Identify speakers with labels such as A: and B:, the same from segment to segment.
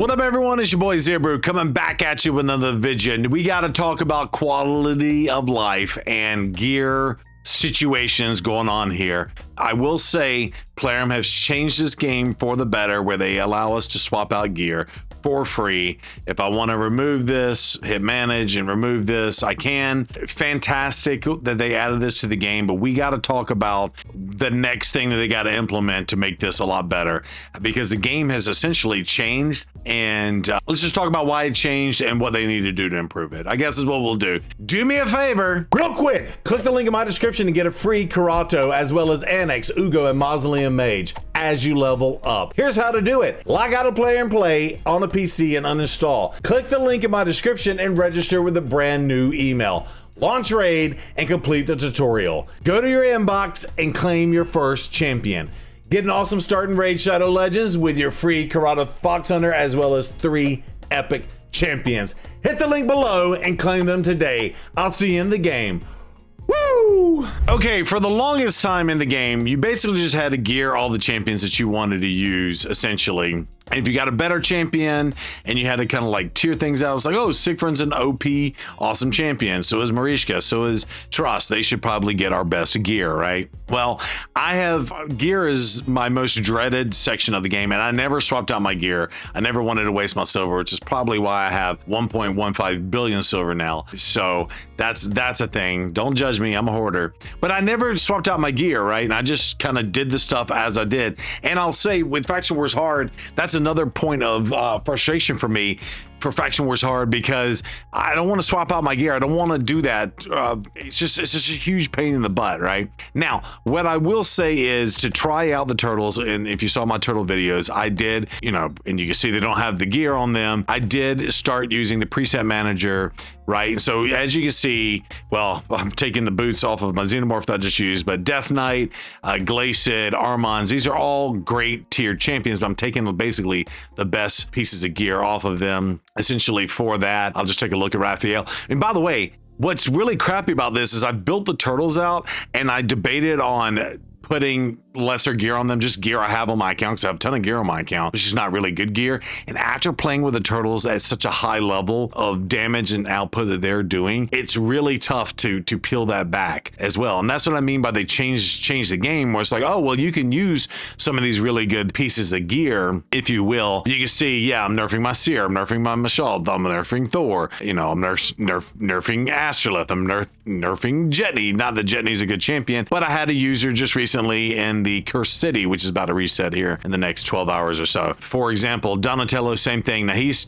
A: What up, everyone? It's your boy ZEROBREW coming back at you with another video. We got to talk about quality of life and gear situations going on here. I will say Plarium has changed this game for the better, where they allow us to swap out gear for free. If I want to remove this, hit manage and remove this, I can. Fantastic that they added this to the game, but we got to talk about the next thing that they got to implement to make this a lot better, because the game has essentially changed. And let's just talk about why it changed and what they need to do to improve it. I guess is what we'll do. Do me a favor,
B: real quick, click the link in my description to get a free Karato as well as Annex, Ugo, and Mausoleum Mage as you level up. Here's how to do it. Log out of Plarium Play on a PC and uninstall. Click the link in my description and register with a brand new email. Launch raid and complete the tutorial. Go to your inbox and claim your first champion. Get an awesome start in Raid Shadow Legends with your free Karato Fox Hunter as well as 3 epic champions. Hit the link below and claim them today. I'll see you in the game. Woo!
A: Okay, for the longest time in the game, you basically just had to gear all the champions that you wanted to use, essentially. And if you got a better champion and you had to kind of like tier things out, it's like, oh, Sigfrin's an OP, awesome champion. So is Mariska, so is Trust. They should probably get our best gear, right? Well, I have gear is my most dreaded section of the game, and I never swapped out my gear. I never wanted to waste my silver, which is probably why I have 1.15 billion silver now. So that's a thing. Don't judge me, I'm a hoarder. But I never swapped out my gear, right? And I just kind of did the stuff as I did. And I'll say with Faction Wars Hard, that's another point of frustration for me for Faction Wars Hard, because I don't want to swap out my gear. I don't want to do that. It's just a huge pain in the butt, right? Now, what I will say is to try out the turtles, and if you saw my turtle videos, I did, you know, and you can see they don't have the gear on them. I did start using the preset manager, right? So as you can see, well, I'm taking the boots off of my Xenomorph that I just used, but Death Knight, Glacid, Armons, these are all great tiered champions, but I'm taking basically the best pieces of gear off of them. Essentially for that, I'll just take a look at Raphael. And by the way, what's really crappy about this is I built the turtles out and I debated on putting lesser gear on them, just gear I have on my account, because I have a ton of gear on my account, which is not really good gear. And after playing with the turtles at such a high level of damage and output that they're doing, it's really tough to peel that back as well. And that's what I mean by they changed the game, where it's like, oh, well, you can use some of these really good pieces of gear, if you will. You can see, yeah, I'm nerfing my Seer, I'm nerfing my Mashal, I'm nerfing Thor, you know, I'm nerfing Astrolith, I'm nerfing Jetney. Not that Jetney's a good champion, but I had a user just recently in the Cursed City, which is about to reset here in the next 12 hours or so. For example, Donatello, same thing. Now he's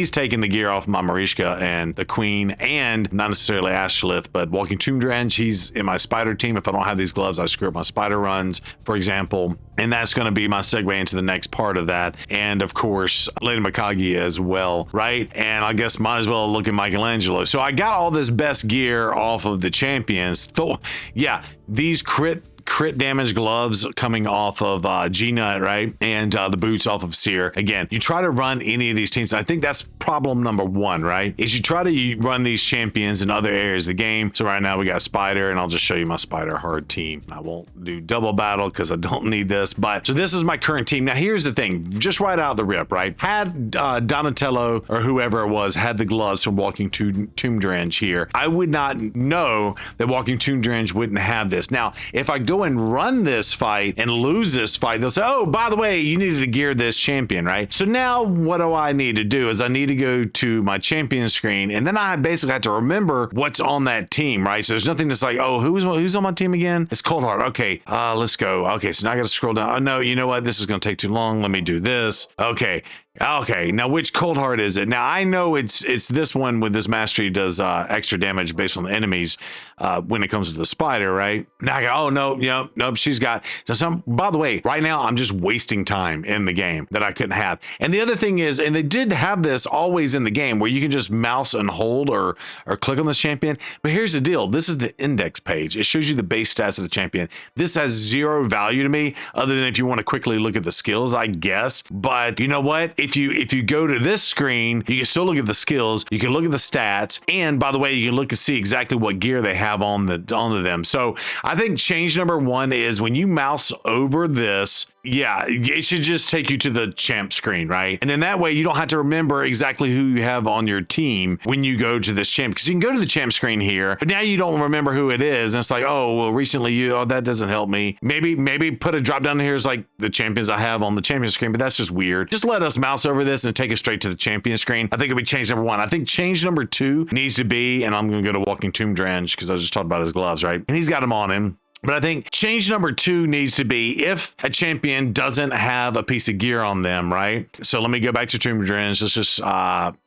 A: taking the gear off my Mariska and the Queen, and not necessarily Astrolith, but Walking Tomb Drench. He's in my spider team. If I don't have these gloves, I screw up my spider runs, for example. And that's going to be my segue into the next part of that. And of course, Lady Mikage as well, right? And I guess might as well look at Michelangelo. So I got all this best gear off of the champions. So yeah, these crit damage gloves coming off of G-Nut, right? And the boots off of Seer. Again, you try to run any of these teams. I think that's problem number one, right? Is you try to run these champions in other areas of the game. So right now we got Spider, and I'll just show you my Spider Hard team. I won't do double battle because I don't need this, but so this is my current team. Now here's the thing, just right out of the rip, right? Had Donatello or whoever it was had the gloves from Walking Tomb Drench here, I would not know that Walking Tomb Drench wouldn't have this. Now, if I go and run this fight and lose this fight, they'll say, oh, by the way, you needed to gear this champion, right? So now what do I need to do is I need to go to my champion screen, and then I basically have to remember what's on that team, right? So there's nothing that's like, oh, who's on my team again? It's Coldheart. Okay, let's go. Okay, so now I got to scroll down. Oh, no, you know what? This is going to take too long. Let me do this. Okay, now which Coldheart is it? Now I know it's this one with this mastery does extra damage based on the enemies when it comes to the spider, right? Now I go, oh no, nope, she's got so by the way, right now I'm just wasting time in the game that I couldn't have. And the other thing is, and they did have this always in the game where you can just mouse and hold or click on this champion. But here's the deal, this is the index page. It shows you the base stats of the champion. This has zero value to me other than if you want to quickly look at the skills, I guess. But you know what? If you go to this screen, you can still look at the skills, you can look at the stats, and by the way, you can look and see exactly what gear they have onto them. So I think change number one is when you mouse over this, Yeah, it should just take you to the champ screen, right? And then that way you don't have to remember exactly who you have on your team when you go to this champ, because you can go to the champ screen here, but now you don't remember who it is. And it's like, oh, well, recently that doesn't help me. Maybe put a drop down here as like the champions I have on the champion screen, but that's just weird. Just let us mouse over this and take it straight to the champion screen. I think it'll be change number 1. I think change number 2 needs to be, and I'm going to go to Walking Tomb Drench because I just talked about his gloves, right? And he's got them on him. But I think change number 2 needs to be if a champion doesn't have a piece of gear on them, right? So let me go back to Tomb Drench. Let's just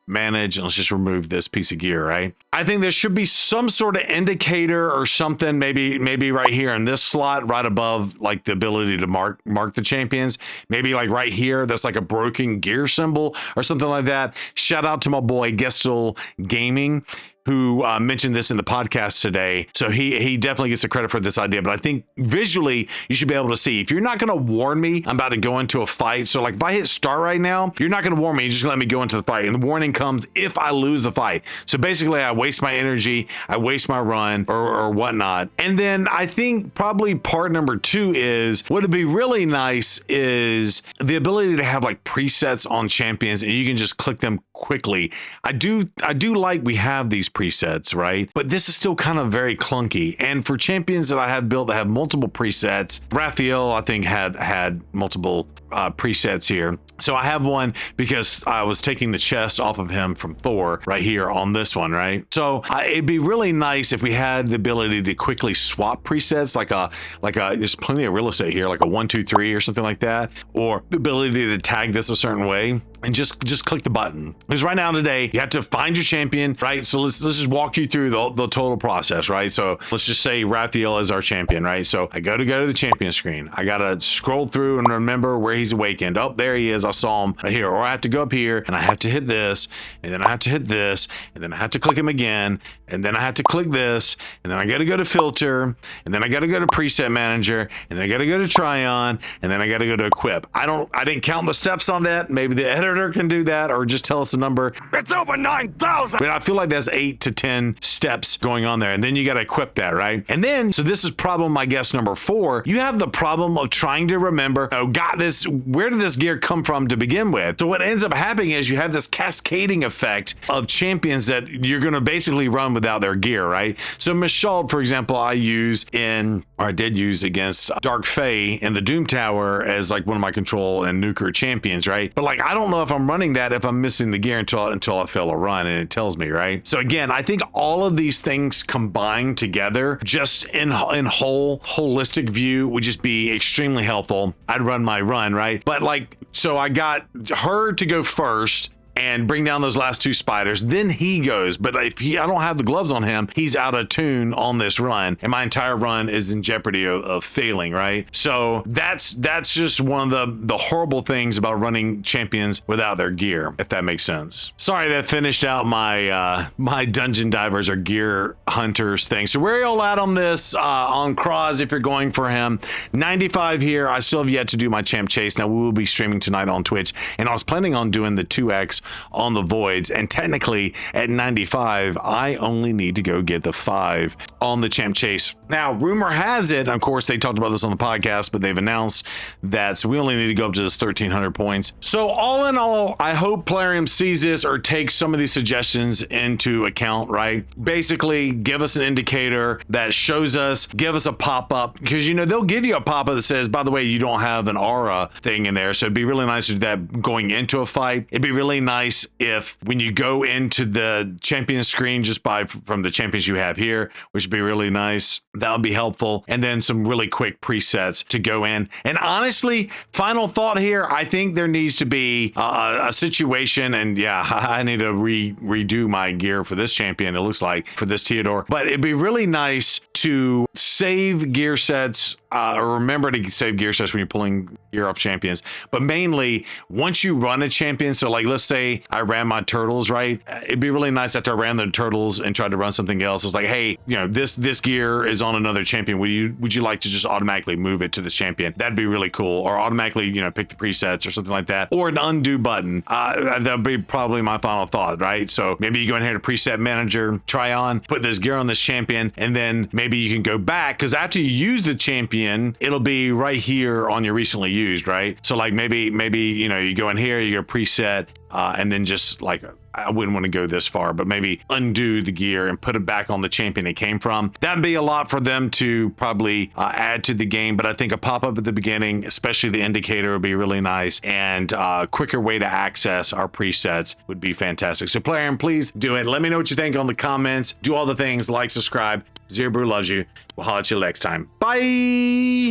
A: manage and let's just remove this piece of gear, right? I think there should be some sort of indicator or something, maybe right here in this slot, right above like the ability to mark the champions. Maybe like right here, that's like a broken gear symbol or something like that. Shout out to my boy Gestel Gaming, who mentioned this in the podcast today. So he definitely gets the credit for this idea. But I think visually, you should be able to see. If you're not going to warn me, I'm about to go into a fight. So like if I hit start right now, you're not going to warn me. You're just going to let me go into the fight. And the warning comes if I lose the fight. So basically, I waste my energy, I waste my run or whatnot. And then I think probably part number 2 is, what would be really nice is the ability to have like presets on champions and you can just click them quickly. I do like we have these presets, right? But this is still kind of very clunky. And for champions that I have built that have multiple presets, Raphael, I think had multiple presets here. So I have one because I was taking the chest off of him from Thor right here on this one, right? So it'd be really nice if we had the ability to quickly swap presets, like there's plenty of real estate here, like a 1, 2, 3 or something like that, or the ability to tag this a certain way and just click the button. Because right now today, you have to find your champion, right? So let's just walk you through the total process, right? So let's just say Raphael is our champion, right? So I go to the champion screen. I gotta scroll through and remember where he's awakened. Oh, there he is. I saw him right here. Or I have to go up here and I have to hit this, and then I have to hit this, and then I have to click him again, and then I have to click this, and then I gotta go to filter, and then I gotta go to preset manager, and then I gotta go to try on, and then I gotta go to equip. I didn't count the steps on that. Maybe the editor can do that, or just tell us a number. It's over 9,000. But I feel like that's 8 to 10 steps going on there, and then you gotta equip that, right? And then, so this is problem, I guess, number 4. You have the problem of trying to remember, where did this gear come from to begin with? So what ends up happening is you have this cascading effect of champions that you're going to basically run without their gear, right? So Mishald, for example, I did use against Dark Fae in the Doom Tower as like one of my control and nuker champions, right? But like, I don't know if I'm running that if I'm missing the gear until I fail a run, and it tells me, right? So again, I think all of these things combined together, just in holistic view, would just be extremely helpful. I'd run my run, right? But like, so I got her to go first and bring down those last 2 spiders. Then he goes, but if I don't have the gloves on him, he's out of tune on this run, and my entire run is in jeopardy of failing, right? So that's just one of the horrible things about running champions without their gear, if that makes sense. Sorry, that finished out my my dungeon divers or gear hunters thing. So where are y'all at on this? On Kraz, if you're going for him, 95 here. I still have yet to do my champ chase. Now we will be streaming tonight on Twitch, and I was planning on doing the 2x on the voids, and technically at 95 I only need to go get the 5 on the champ chase. Now rumor has it, of course they talked about this on the podcast, but they've announced that so we only need to go up to this 1300 points. So all in all, I hope Plarium sees this or takes some of these suggestions into account, right? Basically give us an indicator that shows us, give us a pop-up, because they'll give you a pop-up that says, by the way, you don't have an aura thing in there. So it'd be really nice to do that going into a fight. It'd be really nice if when you go into the champion screen, just from the champions you have here, which would be really nice. That would be helpful. And then some really quick presets to go in. And honestly, final thought here, I think there needs to be a situation, and yeah, I need to redo my gear for this champion, it looks like, for this Theodore. But it'd be really nice to save gear sets, or remember to save gear sets when you're pulling gear off champions. But mainly, once you run a champion, so like let's say say I ran my turtles, right? It'd be really nice after I ran the turtles and tried to run something else. It's like, hey, you know, this gear is on another champion. Would you like to just automatically move it to this champion? That'd be really cool. Or automatically, you know, pick the presets or something like that. Or an undo button. That'd be probably my final thought, right? So maybe you go in here to preset manager, try on, put this gear on this champion, and then maybe you can go back, because after you use the champion, it'll be right here on your recently used, right? So like maybe, you know, you go in here, you go preset, and then just like, I wouldn't want to go this far, but maybe undo the gear and put it back on the champion it came from. That'd be a lot for them to probably add to the game, but I think a pop-up at the beginning, especially the indicator, would be really nice, and a quicker way to access our presets would be fantastic. So Plarium, please do it. Let me know what you think on the comments. Do all the things, like, subscribe. ZEROBREW loves you. We'll holler at you next time. Bye!